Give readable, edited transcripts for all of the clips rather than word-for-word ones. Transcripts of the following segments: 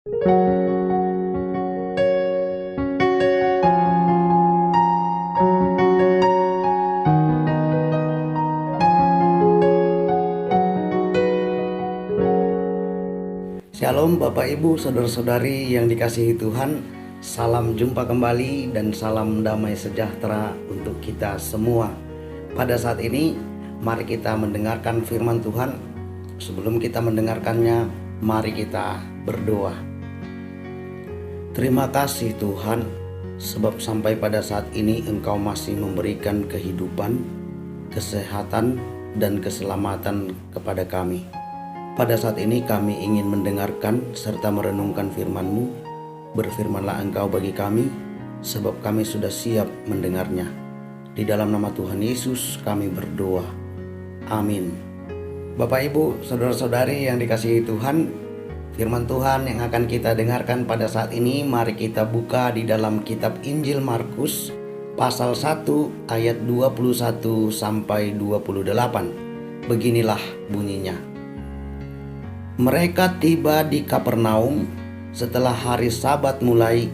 Shalom Bapak Ibu, Saudara-saudari yang dikasihi Tuhan. Salam jumpa kembali dan salam damai sejahtera untuk kita semua. Pada saat ini mari kita mendengarkan firman Tuhan. Sebelum kita mendengarkannya, mari kita berdoa. Terima kasih Tuhan, sebab sampai pada saat ini Engkau masih memberikan kehidupan, kesehatan, dan keselamatan kepada kami. Pada saat ini kami ingin mendengarkan serta merenungkan firman-Mu. Berfirmanlah Engkau bagi kami, sebab kami sudah siap mendengarnya. Di dalam nama Tuhan Yesus kami berdoa. Amin. Bapak Ibu, Saudara-saudari yang dikasihi Tuhan, firman Tuhan yang akan kita dengarkan pada saat ini, mari kita buka di dalam kitab Injil Markus pasal 1 ayat 21 sampai 28. Beginilah bunyinya. Mereka tiba di Kapernaum. Setelah hari Sabat mulai,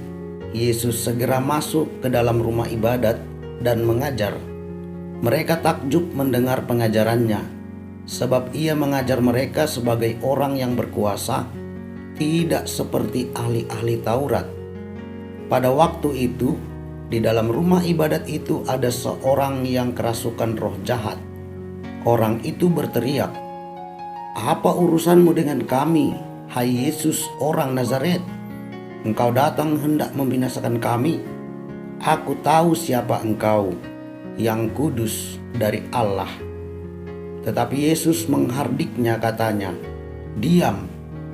Yesus segera masuk ke dalam rumah ibadat dan mengajar. Mereka takjub mendengar pengajarannya, sebab ia mengajar mereka sebagai orang yang berkuasa, tidak seperti ahli-ahli Taurat. Pada waktu itu, di dalam rumah ibadat itu ada seorang yang kerasukan roh jahat. Orang itu berteriak, "Apa urusanmu dengan kami, hai Yesus orang Nazaret? Engkau datang hendak membinasakan kami? Aku tahu siapa engkau, yang kudus dari Allah." Tetapi Yesus menghardiknya, katanya, "Diam,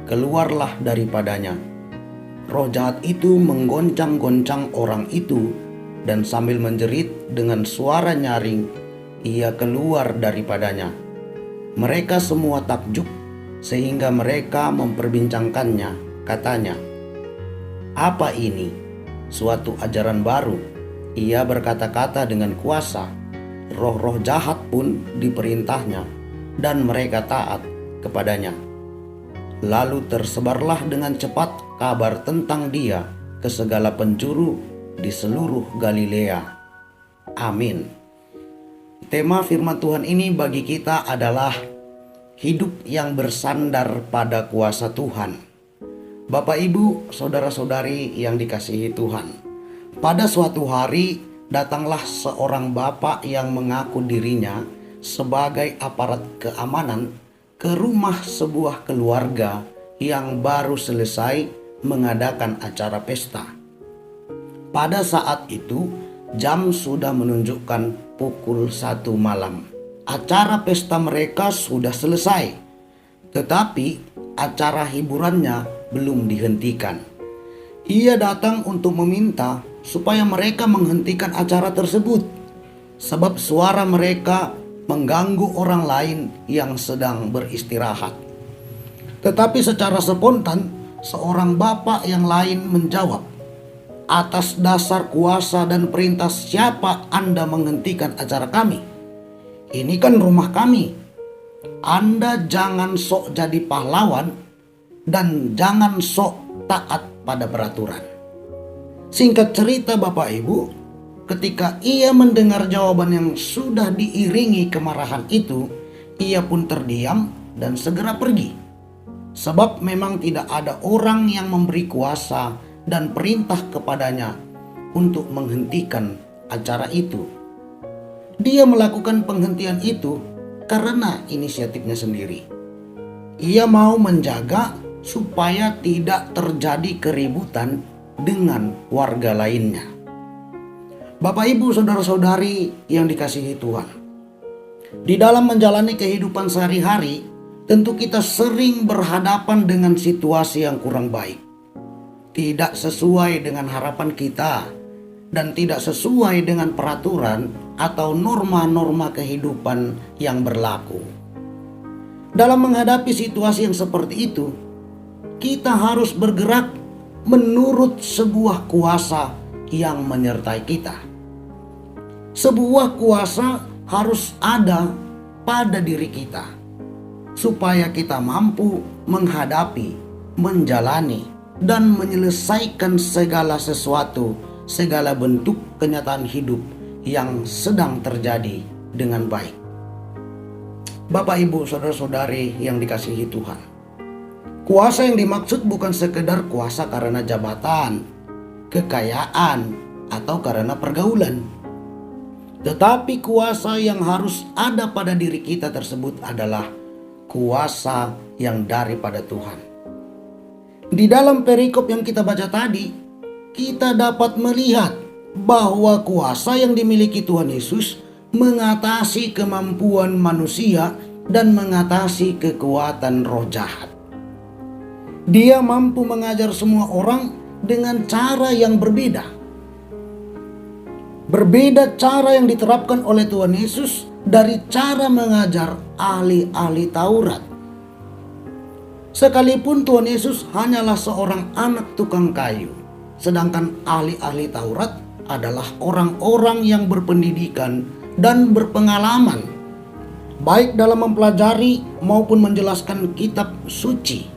keluarlah daripadanya." Roh jahat itu menggoncang-goncang orang itu, dan sambil menjerit dengan suara nyaring, ia keluar daripadanya. Mereka semua takjub, sehingga mereka memperbincangkannya. Katanya, "Apa ini? Suatu ajaran baru. Ia berkata-kata dengan kuasa. Roh-roh jahat pun diperintahnya, dan mereka taat kepadanya." Lalu tersebarlah dengan cepat kabar tentang dia ke segala penjuru di seluruh Galilea. Amin. Tema firman Tuhan ini bagi kita adalah hidup yang bersandar pada kuasa Tuhan. Bapak Ibu, Saudara-saudari yang dikasihi Tuhan. Pada suatu hari datanglah seorang bapak yang mengaku dirinya sebagai aparat keamanan ke rumah sebuah keluarga yang baru selesai mengadakan acara pesta. Pada saat itu jam sudah menunjukkan pukul 1 malam. Acara pesta mereka sudah selesai, tetapi acara hiburannya belum dihentikan. Ia datang untuk meminta supaya mereka menghentikan acara tersebut, sebab suara mereka mengganggu orang lain yang sedang beristirahat. Tetapi secara spontan, seorang bapak yang lain menjawab, "Atas dasar kuasa dan perintah siapa Anda menghentikan acara kami? Ini kan rumah kami. Anda jangan sok jadi pahlawan dan jangan sok taat pada peraturan." Singkat cerita Bapak Ibu, ketika ia mendengar jawaban yang sudah diiringi kemarahan itu, ia pun terdiam dan segera pergi. Sebab memang tidak ada orang yang memberi kuasa dan perintah kepadanya untuk menghentikan acara itu. Dia melakukan penghentian itu karena inisiatifnya sendiri. Ia mau menjaga supaya tidak terjadi keributan dengan warga lainnya. Bapak Ibu, Saudara-saudari yang dikasihi Tuhan, di dalam menjalani kehidupan sehari-hari, tentu kita sering berhadapan dengan situasi yang kurang baik, tidak sesuai dengan harapan kita, dan tidak sesuai dengan peraturan atau norma-norma kehidupan yang berlaku. Dalam menghadapi situasi yang seperti itu, kita harus bergerak menurut sebuah kuasa yang menyertai kita. Sebuah kuasa harus ada pada diri kita, supaya kita mampu menghadapi, menjalani, dan menyelesaikan segala sesuatu, segala bentuk kenyataan hidup yang sedang terjadi dengan baik. Bapak, Ibu, saudara-saudari yang dikasihi Tuhan, kuasa yang dimaksud bukan sekedar kuasa karena jabatan, kekayaan, atau karena pergaulan. Tetapi kuasa yang harus ada pada diri kita tersebut adalah kuasa yang daripada Tuhan. Di dalam perikop yang kita baca tadi, kita dapat melihat bahwa kuasa yang dimiliki Tuhan Yesus mengatasi kemampuan manusia dan mengatasi kekuatan roh jahat. Dia mampu mengajar semua orang dengan cara yang berbeda. Berbeda cara yang diterapkan oleh Tuhan Yesus dari cara mengajar ahli-ahli Taurat. Sekalipun Tuhan Yesus hanyalah seorang anak tukang kayu, sedangkan ahli-ahli Taurat adalah orang-orang yang berpendidikan dan berpengalaman, baik dalam mempelajari maupun menjelaskan kitab suci.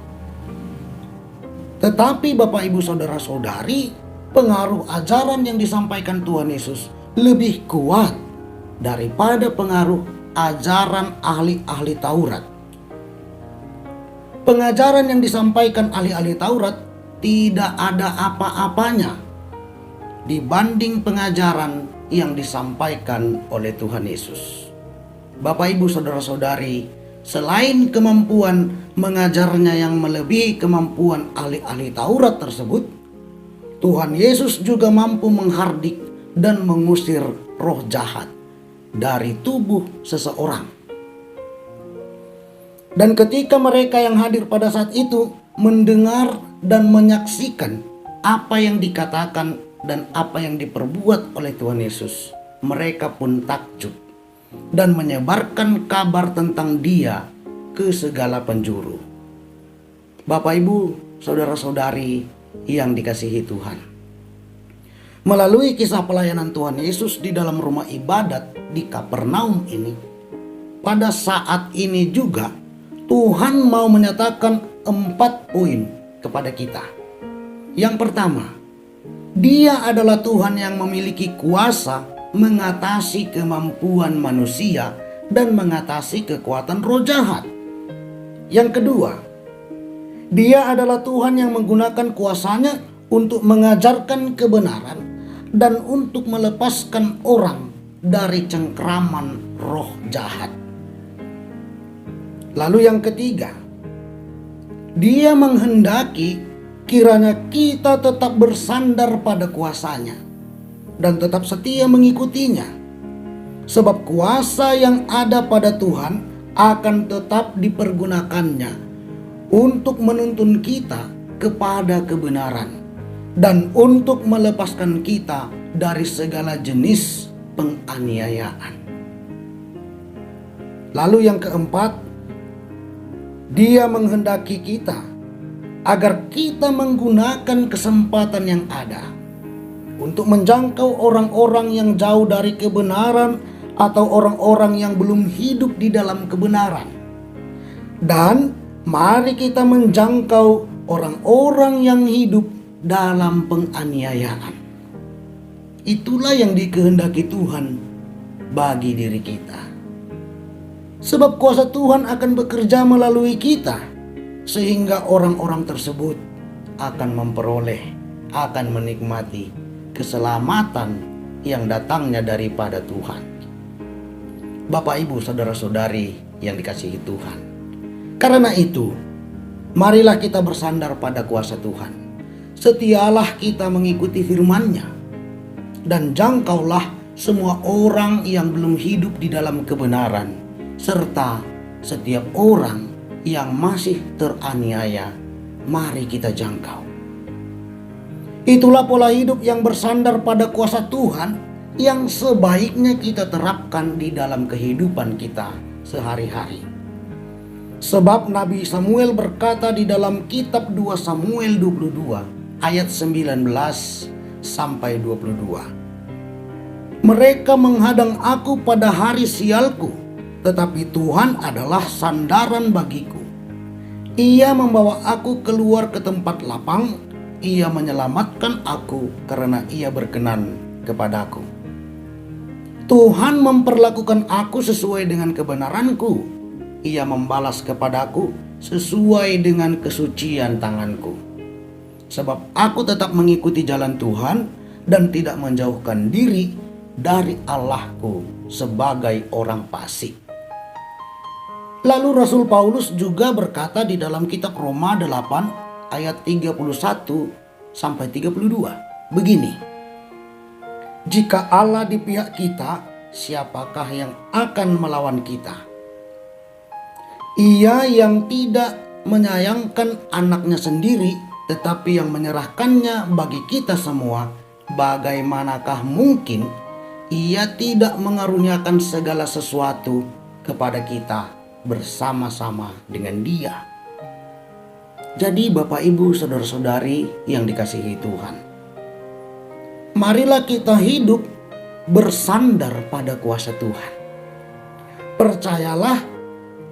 Tetapi Bapak, Ibu, saudara-saudari, pengaruh ajaran yang disampaikan Tuhan Yesus lebih kuat daripada pengaruh ajaran ahli-ahli Taurat. Pengajaran yang disampaikan ahli-ahli Taurat tidak ada apa-apanya dibanding pengajaran yang disampaikan oleh Tuhan Yesus. Bapak, Ibu, saudara-saudari, selain kemampuan mengajarnya yang melebihi kemampuan ahli-ahli Taurat tersebut, Tuhan Yesus juga mampu menghardik dan mengusir roh jahat dari tubuh seseorang. Dan ketika mereka yang hadir pada saat itu mendengar dan menyaksikan apa yang dikatakan dan apa yang diperbuat oleh Tuhan Yesus, mereka pun takjub dan menyebarkan kabar tentang Dia ke segala penjuru. Bapak, Ibu, saudara-saudari yang dikasihi Tuhan, melalui kisah pelayanan Tuhan Yesus di dalam rumah ibadat di Kapernaum ini, pada saat ini juga Tuhan mau menyatakan 4 poin kepada kita. Yang pertama, Dia adalah Tuhan yang memiliki kuasa mengatasi kemampuan manusia dan mengatasi kekuatan roh jahat. Yang kedua, Dia adalah Tuhan yang menggunakan kuasanya untuk mengajarkan kebenaran dan untuk melepaskan orang dari cengkraman roh jahat. Lalu yang ketiga, Dia menghendaki kiranya kita tetap bersandar pada kuasanya dan tetap setia mengikutinya. Sebab kuasa yang ada pada Tuhan akan tetap dipergunakannya untuk menuntun kita kepada kebenaran dan untuk melepaskan kita dari segala jenis penganiayaan. Lalu yang keempat, Dia menghendaki kita agar kita menggunakan kesempatan yang ada untuk menjangkau orang-orang yang jauh dari kebenaran atau orang-orang yang belum hidup di dalam kebenaran. Dan mari kita menjangkau orang-orang yang hidup dalam penganiayaan. Itulah yang dikehendaki Tuhan bagi diri kita. Sebab kuasa Tuhan akan bekerja melalui kita, sehingga orang-orang tersebut akan memperoleh, akan menikmati keselamatan yang datangnya daripada Tuhan. Bapak, Ibu, saudara-saudari yang dikasihi Tuhan, karena itu, marilah kita bersandar pada kuasa Tuhan. Setialah kita mengikuti firman-Nya, dan jangkaulah semua orang yang belum hidup di dalam kebenaran, serta setiap orang yang masih teraniaya, mari kita jangkau. Itulah pola hidup yang bersandar pada kuasa Tuhan yang sebaiknya kita terapkan di dalam kehidupan kita sehari-hari. Sebab Nabi Samuel berkata di dalam kitab 2 Samuel 22 ayat 19 sampai 22. Mereka menghadang aku pada hari sialku, tetapi Tuhan adalah sandaran bagiku. Ia membawa aku keluar ke tempat lapang Ia menyelamatkan aku karena Ia berkenan kepadaku. Tuhan memperlakukan aku sesuai dengan kebenaranku. Ia membalas kepadaku sesuai dengan kesucian tanganku. Sebab aku tetap mengikuti jalan Tuhan dan tidak menjauhkan diri dari Allahku sebagai orang fasik. Lalu Rasul Paulus juga berkata di dalam kitab Roma 8 ayat 31 sampai 32 begini: jika Allah di pihak kita, siapakah yang akan melawan kita? Ia yang tidak menyayangkan anaknya sendiri, tetapi yang menyerahkannya bagi kita semua, bagaimanakah mungkin Ia tidak mengaruniakan segala sesuatu kepada kita bersama-sama dengan Dia? Jadi Bapak Ibu saudara-saudari yang dikasihi Tuhan, marilah kita hidup bersandar pada kuasa Tuhan. Percayalah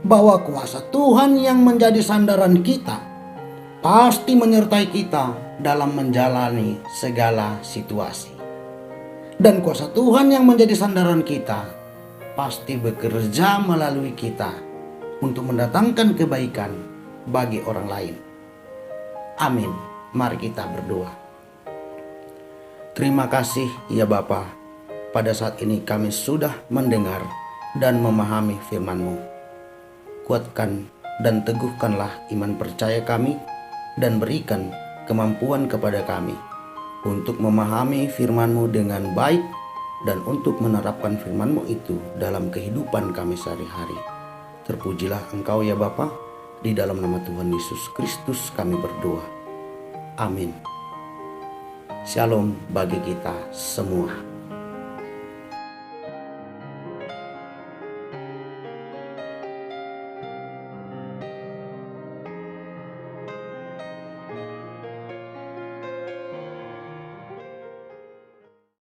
bahwa kuasa Tuhan yang menjadi sandaran kita pasti menyertai kita dalam menjalani segala situasi. Dan kuasa Tuhan yang menjadi sandaran kita pasti bekerja melalui kita untuk mendatangkan kebaikan bagi orang lain. Amin. Mari kita berdoa. Terima kasih ya Bapa, pada saat ini kami sudah mendengar dan memahami firman-Mu. Kuatkan dan teguhkanlah iman percaya kami dan berikan kemampuan kepada kami untuk memahami firman-Mu dengan baik dan untuk menerapkan firman-Mu itu dalam kehidupan kami sehari-hari. Terpujilah Engkau ya Bapa, di dalam nama Tuhan Yesus Kristus kami berdoa. Amin. Shalom bagi kita semua.